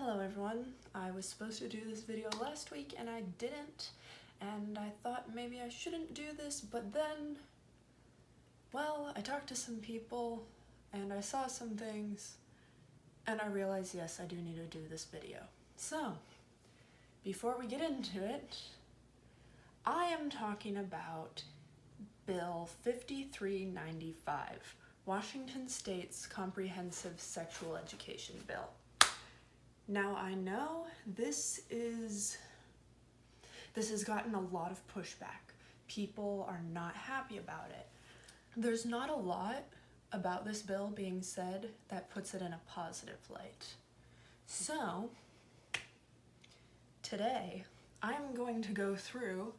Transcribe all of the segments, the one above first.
Hello everyone, I was supposed to do this video last week and I didn't, and I thought maybe I shouldn't do this, but then, well, I talked to some people and I saw some things and I realized, yes, I do need to do this video. So, before we get into it, I am talking about Bill 5395, Washington State's Comprehensive Sexual Education Bill. Now, I know this has gotten a lot of pushback. People are not happy about it. There's not a lot about this bill being said that puts it in a positive light. So, today, I'm going to go through,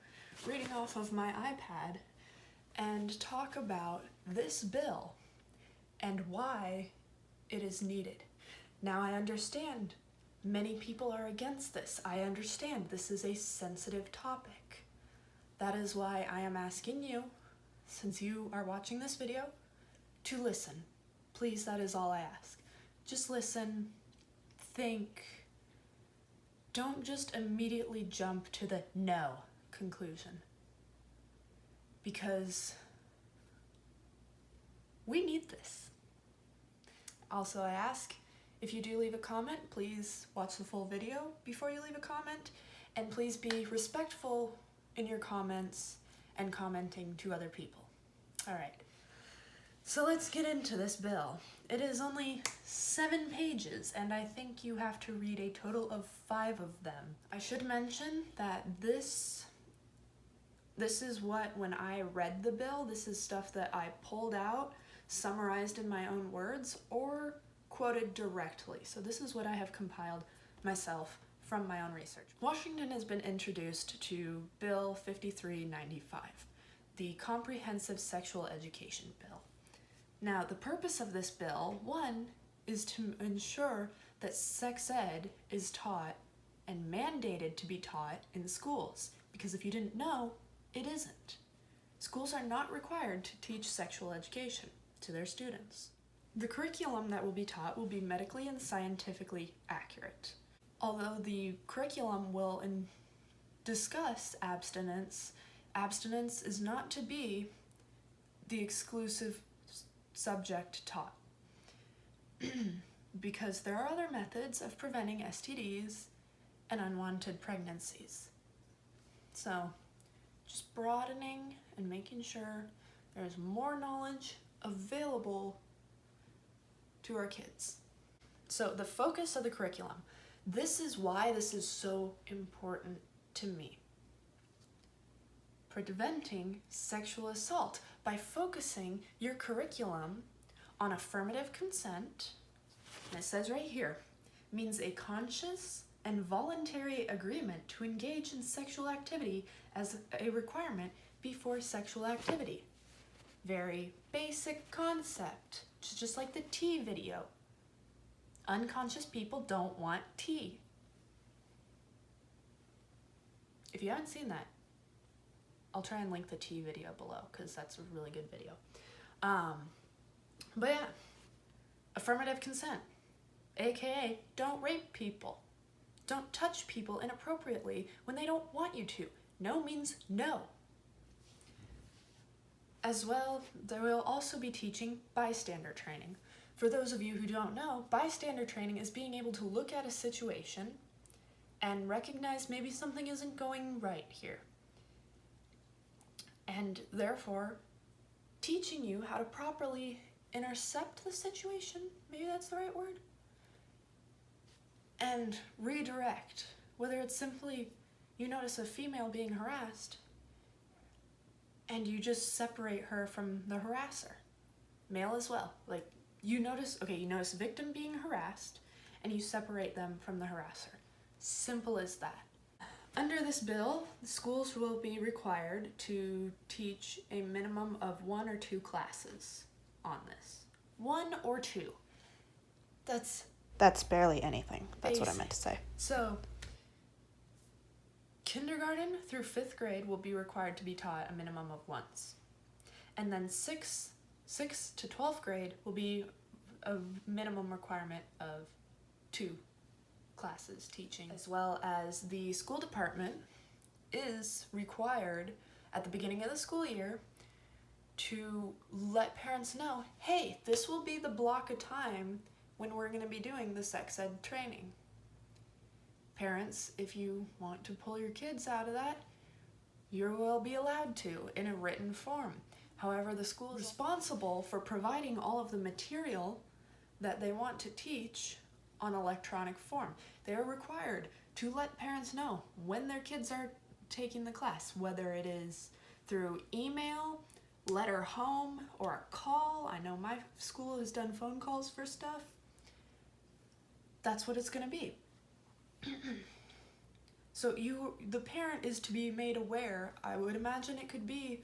reading off of my iPad, and talk about this bill and why it is needed. Now, I understand many people are against this. I understand this is a sensitive topic. That is why I am asking you, since you are watching this video, to listen. Please, that is all I ask. Just listen, think. Don't just immediately jump to the no conclusion. Because we need this. Also, I ask, if you do leave a comment, please watch the full video before you leave a comment, and please be respectful in your comments and commenting to other people. Alright, so let's get into this bill. It is only 7 pages, and I think you have to read a total of 5 of them. I should mention that this is what, when I read the bill, this is stuff that I pulled out, summarized in my own words, or quoted directly. So this is what I have compiled myself from my own research. Washington has been introduced to Bill 5395, the Comprehensive Sexual Education Bill. Now, the purpose of this bill, one, is to ensure that sex ed is taught and mandated to be taught in schools, because if you didn't know, it isn't. Schools are not required to teach sexual education to their students. The curriculum that will be taught will be medically and scientifically accurate. Although the curriculum will discuss abstinence, abstinence is not to be the exclusive subject taught. Because there are other methods of preventing STDs and unwanted pregnancies. So, just broadening and making sure there's more knowledge available to our kids. So the focus of the curriculum, this is why this is so important to me. Preventing sexual assault by focusing your curriculum on affirmative consent, and it says right here, means a conscious and voluntary agreement to engage in sexual activity as a requirement before sexual activity. Very basic concept. Just like the tea video. Unconscious people don't want tea. If you haven't seen that, I'll try and link the tea video below because that's a really good video. But yeah, affirmative consent, aka don't rape people. Don't touch people inappropriately when they don't want you to. No means no. As well, there will also be teaching bystander training. For those of you who don't know, bystander training is being able to look at a situation and recognize maybe something isn't going right here. And therefore, teaching you how to properly intercept the situation, maybe that's the right word, and redirect. Whether it's simply you notice a female being harassed, and you just separate her from the harasser. Male as well. Like, you notice a victim being harassed, and you separate them from the harasser. Simple as that. Under this bill, the schools will be required to teach a minimum of 1 or 2 classes on this. 1 or 2. That's barely anything. That's basic. What I meant to say. So, kindergarten through 5th grade will be required to be taught a minimum of once. And then 6th to 12th grade will be a minimum requirement of 2 classes teaching, as well as the school department is required at the beginning of the school year to let parents know, hey, this will be the block of time when we're going to be doing the sex ed training. Parents, if you want to pull your kids out of that, you will be allowed to in a written form. However, the school is responsible for providing all of the material that they want to teach on electronic form. They are required to let parents know when their kids are taking the class, whether it is through email, letter home, or a call. I know my school has done phone calls for stuff. That's what it's going to be. So the parent is to be made aware. I would imagine it could be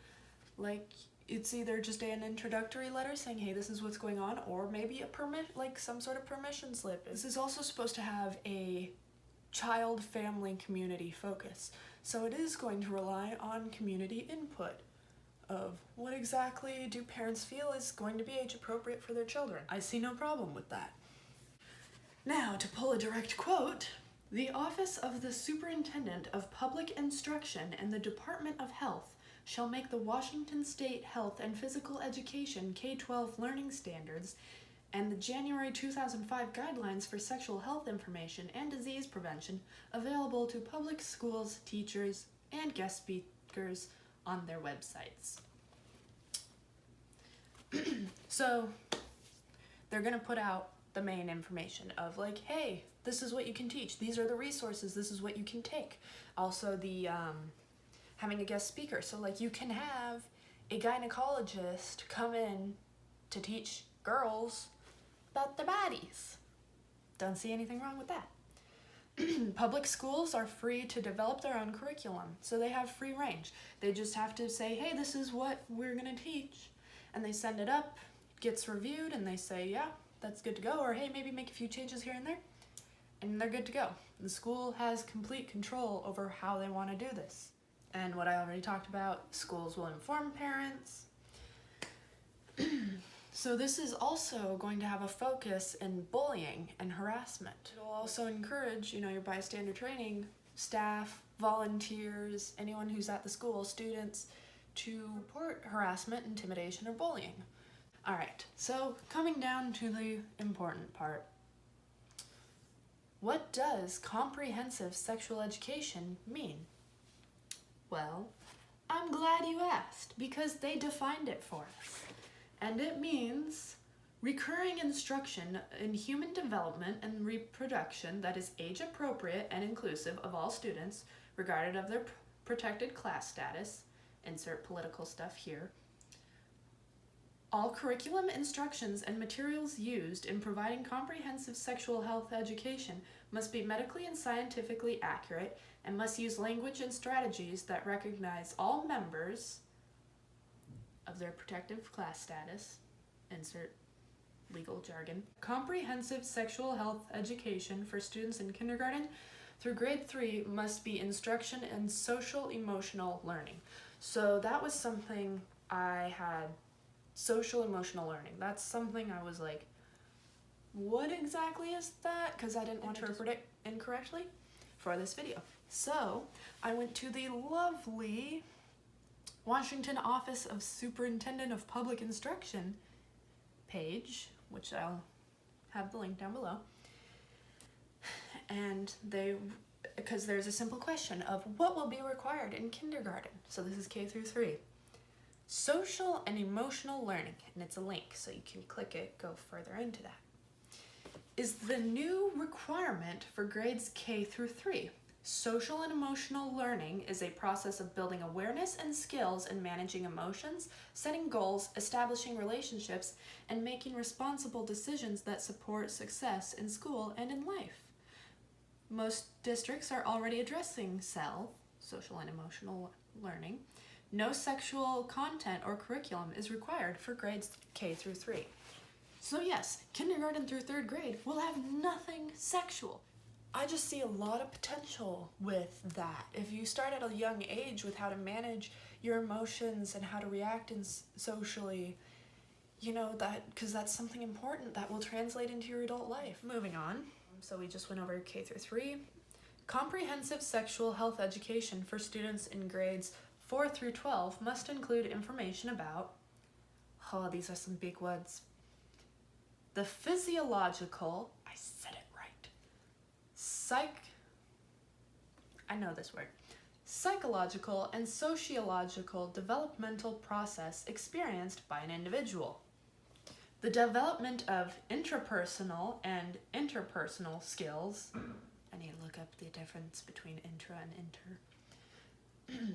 like, it's either just an introductory letter saying, hey, this is what's going on, or maybe a permit, like some sort of permission slip. This is also supposed to have a child, family, community focus. So it is going to rely on community input of what exactly do parents feel is going to be age appropriate for their children. I see no problem with that. Now, to pull a direct quote, the Office of the Superintendent of Public Instruction and the Department of Health shall make the Washington State Health and Physical Education K-12 Learning Standards and the January 2005 Guidelines for Sexual Health Information and Disease Prevention available to public schools, teachers, and guest speakers on their websites. So, they're going to put out the main information of like, hey, this is what you can teach. These are the resources. This is what you can take. Also, the having a guest speaker. So like you can have a gynecologist come in to teach girls about their bodies. Don't see anything wrong with that. Public schools are free to develop their own curriculum, so they have free range. They just have to say, hey, this is what we're going to teach. And they send it up, gets reviewed, and they say, yeah, that's good to go. Or hey, maybe make a few changes here and there. And they're good to go. The school has complete control over how they want to do this. And what I already talked about, schools will inform parents. So this is also going to have a focus in bullying and harassment. It will also encourage, your bystander training staff, volunteers, anyone who's at the school, students, to report harassment, intimidation, or bullying. All right, so coming down to the important part. What does comprehensive sexual education mean? Well, I'm glad you asked, because they defined it for us. And it means recurring instruction in human development and reproduction that is age appropriate and inclusive of all students, regardless of their protected class status. Insert political stuff here. All curriculum, instructions, and materials used in providing comprehensive sexual health education must be medically and scientifically accurate and must use language and strategies that recognize all members of their protective class status. Insert legal jargon. Comprehensive sexual health education for students in kindergarten through grade 3 must be instruction in social emotional learning. So that was something I had. Social emotional learning. That's something I was like, what exactly is that? Because I didn't want to interpret it incorrectly for this video. So I went to the lovely Washington Office of Superintendent of Public Instruction page, which I'll have the link down below. And because there's a simple question of what will be required in kindergarten. So this is K through 3. Social and emotional learning, and it's a link, so you can click it, go further into that, is the new requirement for grades K through 3. Social and emotional learning is a process of building awareness and skills in managing emotions, setting goals, establishing relationships, and making responsible decisions that support success in school and in life. Most districts are already addressing SEL, social and emotional learning. No sexual content or curriculum is required for grades K through 3. So yes, kindergarten through 3rd grade will have nothing sexual. I just see a lot of potential with that. If you start at a young age with how to manage your emotions and how to react socially, because that's something important that will translate into your adult life. Moving on So we just went over K through 3. Comprehensive sexual health education for students in grades 4 through 12 must include information about, oh, these are some big words, the physiological, I said it right, I know this word, psychological and sociological developmental process experienced by an individual. The development of intrapersonal and interpersonal skills, I need to look up the difference between intra and inter,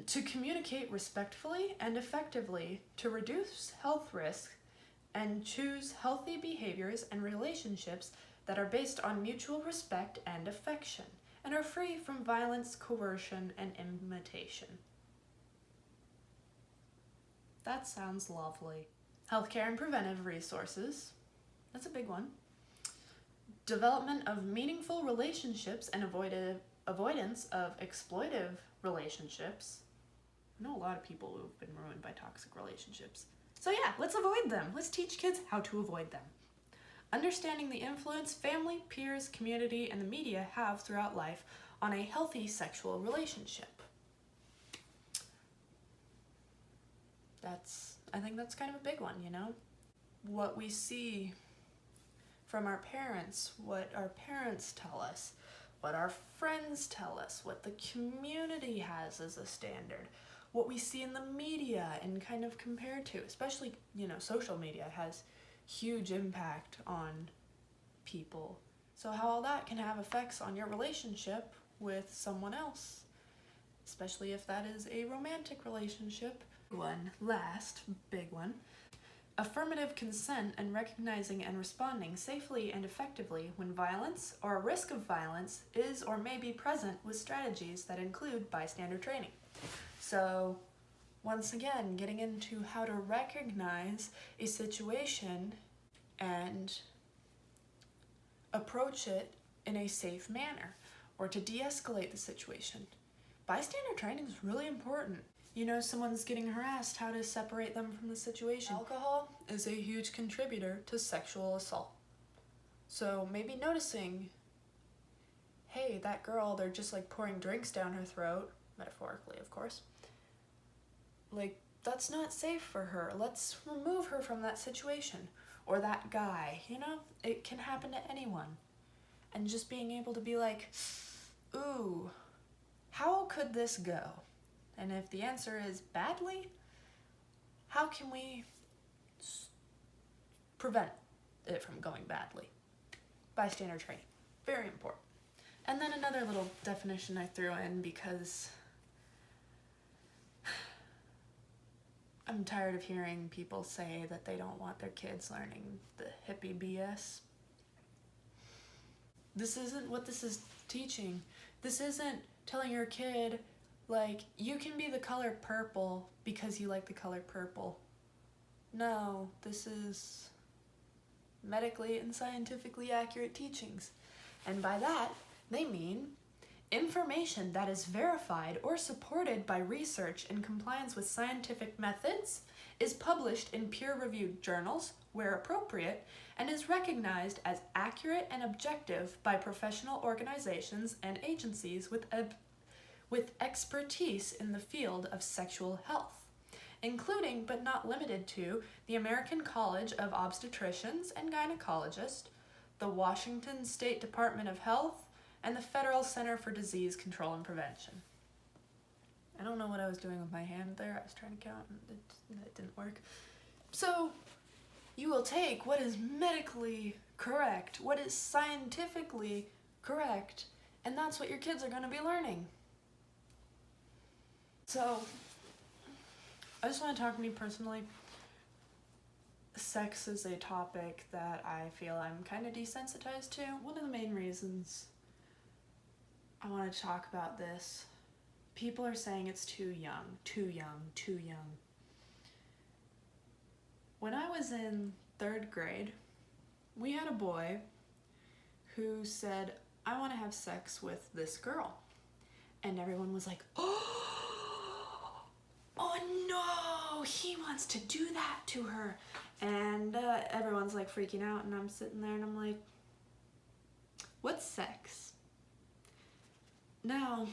to communicate respectfully and effectively to reduce health risks and choose healthy behaviors and relationships that are based on mutual respect and affection and are free from violence, coercion, and imitation. That sounds lovely. Healthcare and preventive resources, that's a big one. Development of meaningful relationships and avoidance of exploitive relationships. I know a lot of people who've been ruined by toxic relationships. So yeah, let's avoid them. Let's teach kids how to avoid them. Understanding the influence family, peers, community, and the media have throughout life on a healthy sexual relationship. I think that's kind of a big one, you know? What we see from our parents, what our parents tell us, what our friends tell us, what the community has as a standard, what we see in the media and kind of compare to, especially, you know, social media has huge impact on people. So how all that can have effects on your relationship with someone else, especially if that is a romantic relationship. One last big one. Affirmative consent and recognizing and responding safely and effectively when violence or a risk of violence is or may be present with strategies that include bystander training. So once again, getting into how to recognize a situation and approach it in a safe manner or to de-escalate the situation. Bystander training is really important. You know, someone's getting harassed, how to separate them from the situation. Alcohol is a huge contributor to sexual assault. So maybe noticing, hey, that girl, they're just like pouring drinks down her throat, metaphorically, of course. Like, that's not safe for her. Let's remove her from that situation. Or that guy, you know? It can happen to anyone. And just being able to be like, ooh, how could this go? And if the answer is badly, how can we prevent it from going badly? Bystander training, very important. And then another little definition I threw in because I'm tired of hearing people say that they don't want their kids learning the hippie BS. This isn't what this is teaching. This isn't telling your kid, like, you can be the color purple because you like the color purple. No, this is medically and scientifically accurate teachings. And by that, they mean information that is verified or supported by research in compliance with scientific methods, is published in peer-reviewed journals where appropriate, and is recognized as accurate and objective by professional organizations and agencies with expertise in the field of sexual health, including but not limited to the American College of Obstetricians and Gynecologists, the Washington State Department of Health, and the Federal Center for Disease Control and Prevention. I don't know what I was doing with my hand there. I was trying to count and it didn't work. So you will take what is medically correct, what is scientifically correct, and that's what your kids are going to be learning. So I just want to talk to me personally. Sex is a topic that I feel I'm kind of desensitized to. One of the main reasons I want to talk about this, people are saying it's too young, too young, too young. When I was in 3rd grade, we had a boy who said, I want to have sex with this girl. And everyone was like, oh no, he wants to do that to her. And everyone's like freaking out, and I'm sitting there and I'm like, What's sex? Now,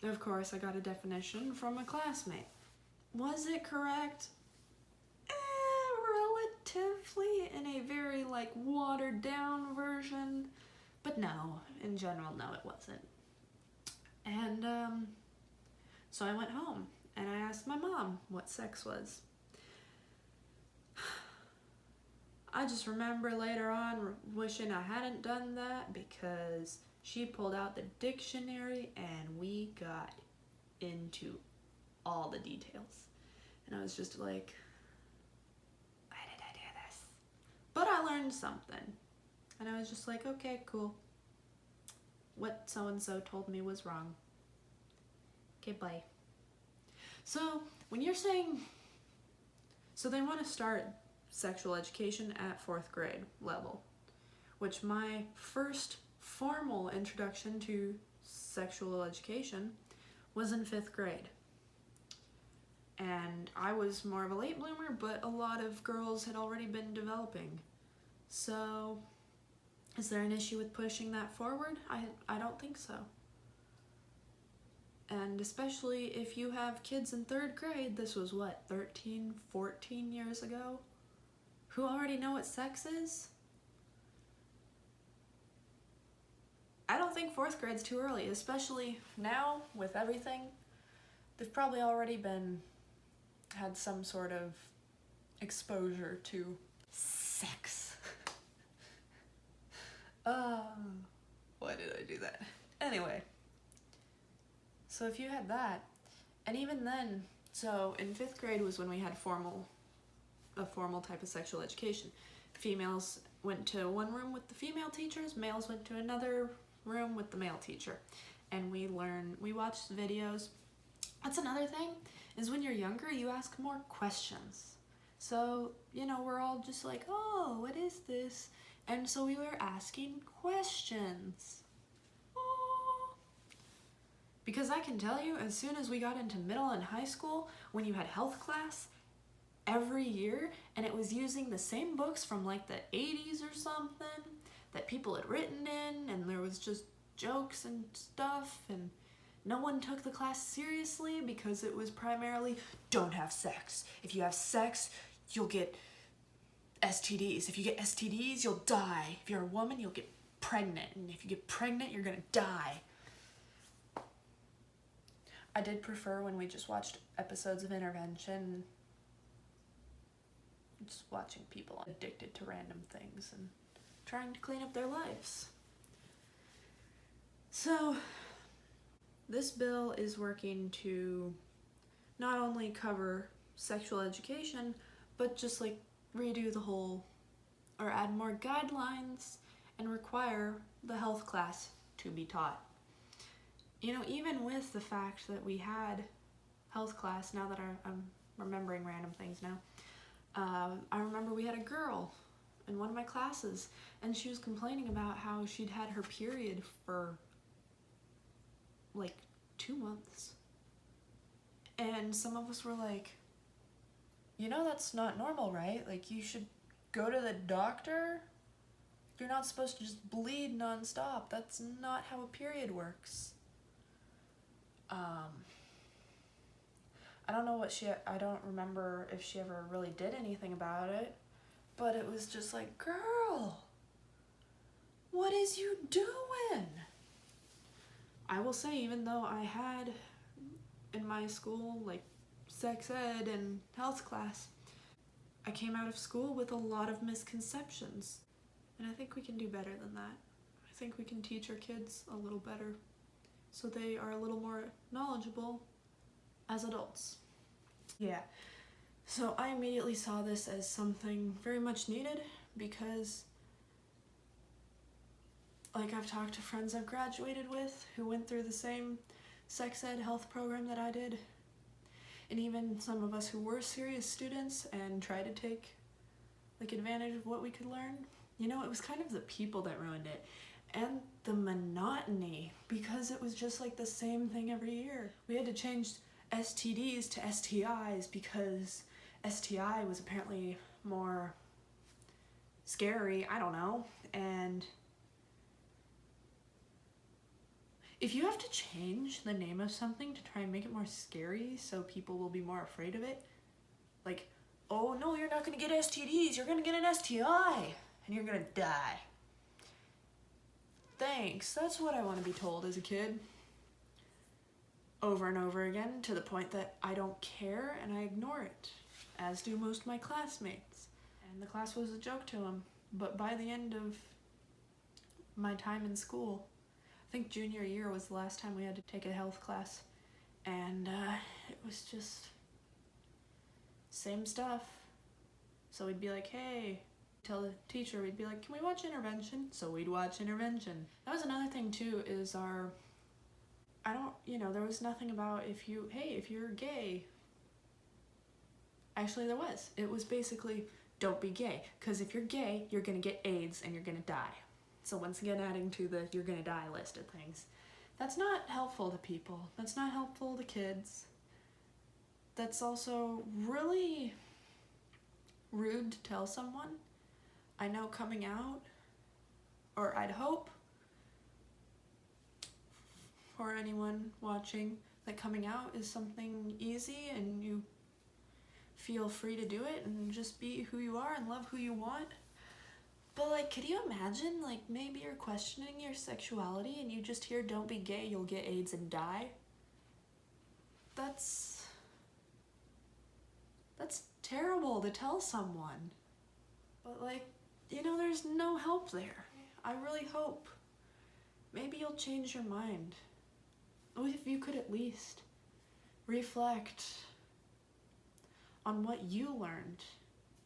of course, I got a definition from a classmate. Was it correct? Relatively, in a very, like, watered down version. But no, in general, no, it wasn't. And, so I went home, and I asked my mom what sex was. I just remember later on wishing I hadn't done that, because she pulled out the dictionary and we got into all the details. And I was just like, why did I do this? But I learned something. And I was just like, okay, cool. What so-and-so told me was wrong. Okay, bye. So, when you're saying, so they want to start sexual education at 4th grade level, which my first formal introduction to sexual education was in 5th grade. And I was more of a late bloomer, but a lot of girls had already been developing. So, is there an issue with pushing that forward? I don't think so. And especially if you have kids in 3rd grade, this was what, 13, 14 years ago, who already know what sex is? I don't think 4th grade's too early, especially now with everything. They've probably already had some sort of exposure to sex. Why did I do that? Anyway, so if you had that, and even then, so in 5th grade was when we had a formal type of sexual education. Females went to one room with the female teachers, males went to another room with the male teacher. And we watched videos. That's another thing, is when you're younger, you ask more questions. So, we're all just like, oh, what is this? And so we were asking questions. Oh. Because I can tell you, as soon as we got into middle and high school, when you had health class every year, and it was using the same books from like the 80s or something that people had written in, and there was just jokes and stuff, and no one took the class seriously because it was primarily, don't have sex. If you have sex, you'll get STDs. If you get STDs, you'll die. If you're a woman, you'll get pregnant. And if you get pregnant, you're gonna die. I did prefer when we just watched episodes of Intervention, just watching people addicted to random things and trying to clean up their lives. So, this bill is working to not only cover sexual education, but just like redo the whole, or add more guidelines and require the health class to be taught. Even with the fact that we had health class, now that I'm remembering random things now, I remember we had a girl in one of my classes, and she was complaining about how she'd had her period for like 2 months. And some of us were like, that's not normal, right? Like, you should go to the doctor. You're not supposed to just bleed nonstop. That's not how a period works. I don't remember if she ever really did anything about it, but it was just like, girl, what is you doing? I will say, even though I had in my school, like, sex ed and health class, I came out of school with a lot of misconceptions. And I think we can do better than that. I think we can teach our kids a little better so they are a little more knowledgeable as adults. Yeah, so I immediately saw this as something very much needed, because like, I've talked to friends I've graduated with who went through the same sex ed health program that I did, and even some of us who were serious students and tried to take like advantage of what we could learn. It was kind of the people that ruined it, and the monotony, because it was just like the same thing every year. We had to change STDs to STIs because STI was apparently more scary, I don't know, and If you have to change the name of something to try and make it more scary so people will be more afraid of it, like, oh no, you're not gonna get STDs, you're gonna get an STI, and you're gonna die. Thanks, that's what I want to be told as a kid. Over and over again, to the point that I don't care and I ignore it, as do most of my classmates. And the class was a joke to them. But by the end of my time in school, I think junior year was the last time we had to take a health class, and it was just same stuff. So we'd be like, hey, tell the teacher, we'd be like, can we watch Intervention? So we'd watch Intervention. That was another thing too, is there was nothing about if you're gay. Actually, there was. It was basically, don't be gay, because if you're gay, you're gonna get AIDS and you're gonna die. So once again, adding to the you're gonna die list of things. That's not helpful to people. That's not helpful to kids. That's also really rude to tell someone. I know coming out, or I'd hope for anyone watching, that coming out is something easy and you feel free to do it and just be who you are and love who you want. But like, could you imagine, like, maybe you're questioning your sexuality and you just hear, don't be gay, you'll get AIDS and die? That's terrible to tell someone. But like, there's no help there. I really hope maybe you'll change your mind. If you could at least reflect on what you learned,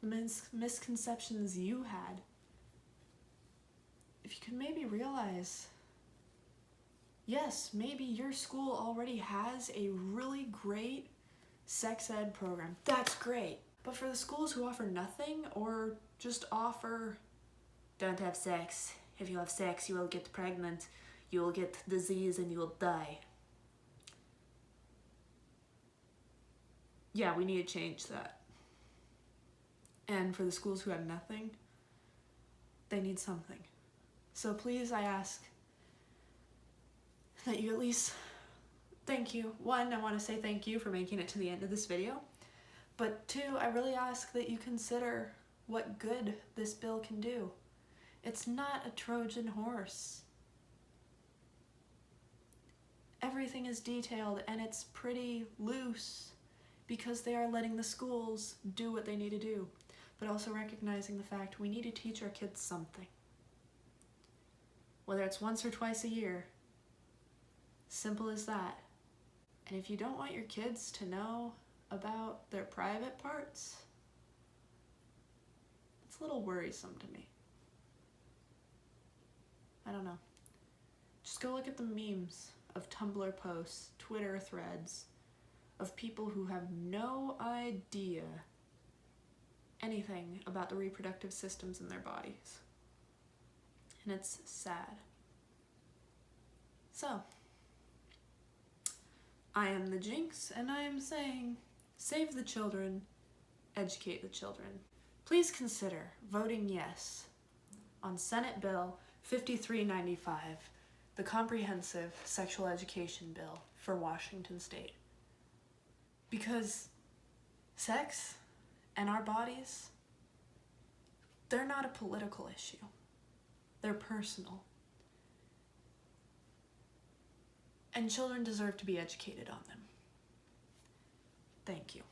the misconceptions you had. If you could maybe realize, yes, maybe your school already has a really great sex ed program. That's great. But for the schools who offer nothing, or just offer, don't have sex. If you have sex, you will get pregnant, you will get disease, and you will die. Yeah, we need to change that. And for the schools who have nothing, they need something. So please, I ask that you at least, thank you. One, I want to say thank you for making it to the end of this video. But two, I really ask that you consider what good this bill can do. It's not a Trojan horse. Everything is detailed and it's pretty loose because they are letting the schools do what they need to do, but also recognizing the fact we need to teach our kids something. Whether it's once or twice a year, simple as that. And if you don't want your kids to know about their private parts, it's a little worrisome to me. I don't know. Just go look at the memes of Tumblr posts, Twitter threads, of people who have no idea anything about the reproductive systems in their bodies. And it's sad. So, I am the Jinx, and I am saying, save the children, educate the children. Please consider voting yes on Senate Bill 5395, the Comprehensive Sexual Education Bill for Washington State. Because sex and our bodies, they're not a political issue. They're personal. And children deserve to be educated on them. Thank you.